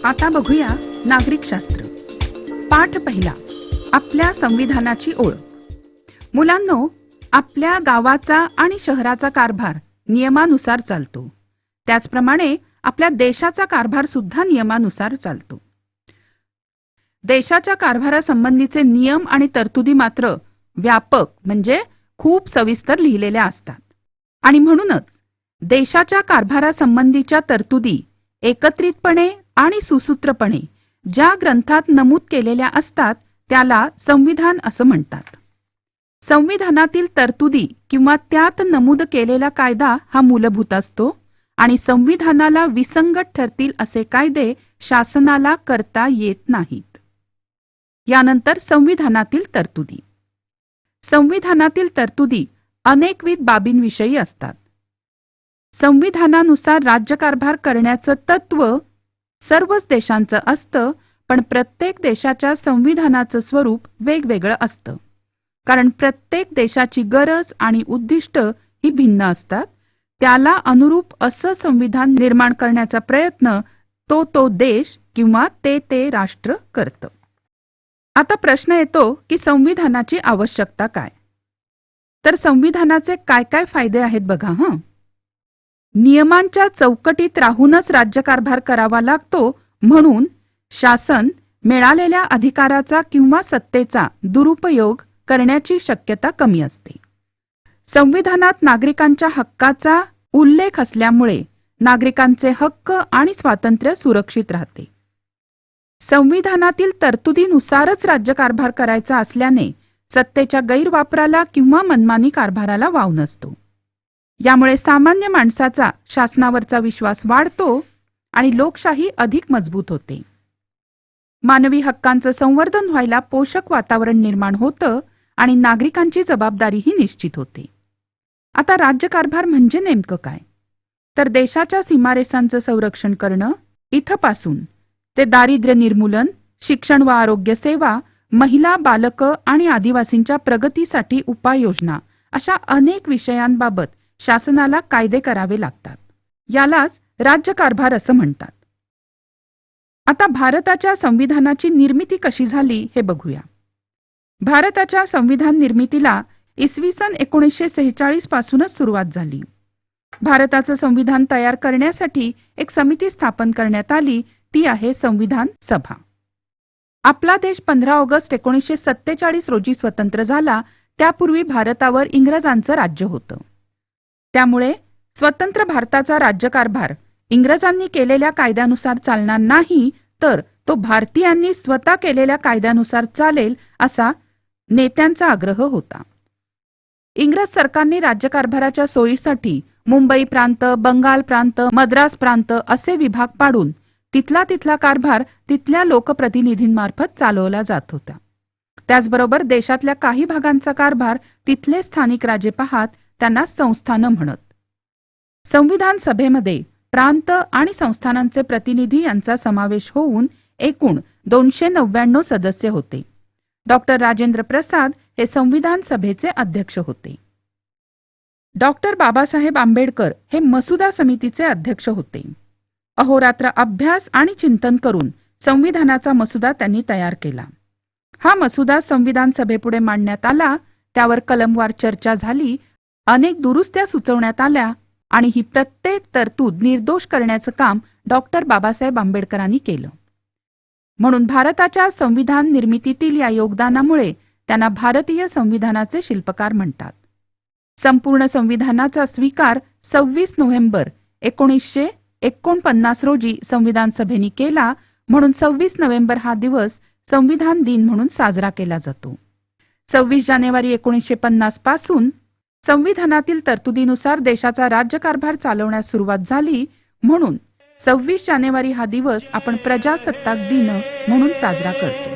आता बघूया नागरिकशास्त्र. पाठ पहिला, आपल्या संविधानाची ओळख. मुलांनो, आपल्या गावाचा आणि शहराचा कारभार नियमानुसार चालतो. त्याचप्रमाणे आपल्या देशाचा कारभार सुद्धा नियमानुसार चालतो. देशाच्या कारभारासंबंधीचे नियम आणि तरतुदी मात्र व्यापक म्हणजे खूप सविस्तर लिहिलेल्या असतात. आणि म्हणूनच देशाच्या कारभारासंबंधीच्या तरतुदी एकत्रितपणे आणि सुसूत्रपणे ज्या ग्रंथात नमूद केलेल्या असतात त्याला संविधान असं म्हणतात. संविधानातील तरतुदी किंवा त्यात नमूद केलेला कायदा हा मूलभूत असतो आणि संविधानाला विसंगत ठरतील असे कायदे शासनाला करता येत नाहीत. यानंतर संविधानातील तरतुदी. संविधानातील तरतुदी अनेकविध बाबींविषयी असतात. संविधानानुसार राज्यकारभार करण्याचं तत्त्व सर्वच देशांचं असतं, पण प्रत्येक देशाच्या संविधानाचं स्वरूप वेगवेगळं असतं. कारण प्रत्येक देशाची गरज आणि उद्दिष्ट ही भिन्न असतात. त्याला अनुरूप असं संविधान निर्माण करण्याचा प्रयत्न तो देश किंवा ते राष्ट्र करतं. आता प्रश्न येतो की संविधानाची आवश्यकता काय? तर संविधानाचे काय काय फायदे आहेत बघा. नियमांच्या चौकटीत राहूनच राज्यकारभार करावा लागतो, म्हणून शासन मिळालेल्या अधिकाराचा किंवा सत्तेचा दुरुपयोग करण्याची शक्यता कमी असते. संविधानात नागरिकांच्या हक्काचा उल्लेख असल्यामुळे नागरिकांचे हक्क आणि स्वातंत्र्य सुरक्षित राहते. संविधानातील तरतुदीनुसारच राज्यकारभार करायचा असल्याने सत्तेच्या गैरवापराला किंवा मनमानी कारभाराला वाव नसतो. यामुळे सामान्य माणसाचा शासनावरचा विश्वास वाढतो आणि लोकशाही अधिक मजबूत होते. मानवी हक्कांचं संवर्धन व्हायला पोषक वातावरण निर्माण होतं आणि नागरिकांची जबाबदारीही निश्चित होते. आता राज्यकारभार म्हणजे नेमकं काय? तर देशाच्या सीमारेषांचं संरक्षण करणं, इथपासून ते दारिद्र्य निर्मूलन, शिक्षण व आरोग्य सेवा, महिला, बालकं आणि आदिवासींच्या प्रगतीसाठी उपाययोजना अशा अनेक विषयांबाबत शासनाला कायदे करावे लागतात. यालाच राज्यकारभार असं म्हणतात. आता भारताच्या संविधानाची निर्मिती कशी झाली हे बघूया. भारताच्या संविधान निर्मितीला इसवी सन 1946 पासूनच सुरुवात झाली. भारताचं संविधान तयार करण्यासाठी एक समिती स्थापन करण्यात आली, ती आहे संविधान सभा. आपला देश 15 ऑगस्ट 1947 रोजी स्वतंत्र झाला. त्यापूर्वी भारतावर इंग्रजांचं राज्य होतं. त्यामुळे स्वतंत्र भारताचा राज्यकारभार इंग्रजांनी केलेल्या कायद्यानुसार चालणार नाही, तर तो भारतीयांनी स्वतः केलेल्या कायद्यानुसार चालेल असा नेत्यांचा आग्रह होता. इंग्रज सरकारने राज्यकारभाराच्या सोयीसाठी मुंबई प्रांत, बंगाल प्रांत, मद्रास प्रांत असे विभाग पाडून तिथला कारभार तिथल्या लोकप्रतिनिधींमार्फत चालवला जात होता. त्याचबरोबर देशातल्या काही भागांचा कारभार तिथले स्थानिक राजे पाहत, त्यांना संस्थानं म्हणत. संविधान सभेमध्ये प्रांत आणि संस्थानांचे प्रतिनिधी यांचा समावेश होऊन एकूण 299 सदस्य होते. डॉक्टर राजेंद्र प्रसाद हे संविधान सभेचे अध्यक्ष होते. डॉक्टर बाबासाहेब आंबेडकर हे मसुदा समितीचे अध्यक्ष होते. अहोरात्र अभ्यास आणि चिंतन करून संविधानाचा मसुदा त्यांनी तयार केला. हा मसुदा संविधान सभेपुढे मांडण्यात आला. त्यावर कलमवार चर्चा झाली, अनेक दुरुस्त्या सुचवण्यात आल्या आणि ही प्रत्येक तरतूद निर्दोष करण्याचं काम डॉक्टर बाबासाहेब आंबेडकरांनी केलं. म्हणून भारताच्या संविधान निर्मितीतील या योगदानामुळे त्यांना भारतीय संविधानाचे शिल्पकार म्हणतात. संपूर्ण संविधानाचा स्वीकार 26 नोव्हेंबर 1949 रोजी संविधान सभेने केला, म्हणून 26 नोव्हेंबर हा दिवस संविधान दिन म्हणून साजरा केला जातो. 26 जानेवारी 1950 पासून संविधानातील तरतुदीनुसार देशाचा राज्यकारभार चालवण्यास सुरुवात झाली, म्हणून 26 जानेवारी हा दिवस आपण प्रजासत्ताक दिन म्हणून साजरा करतो.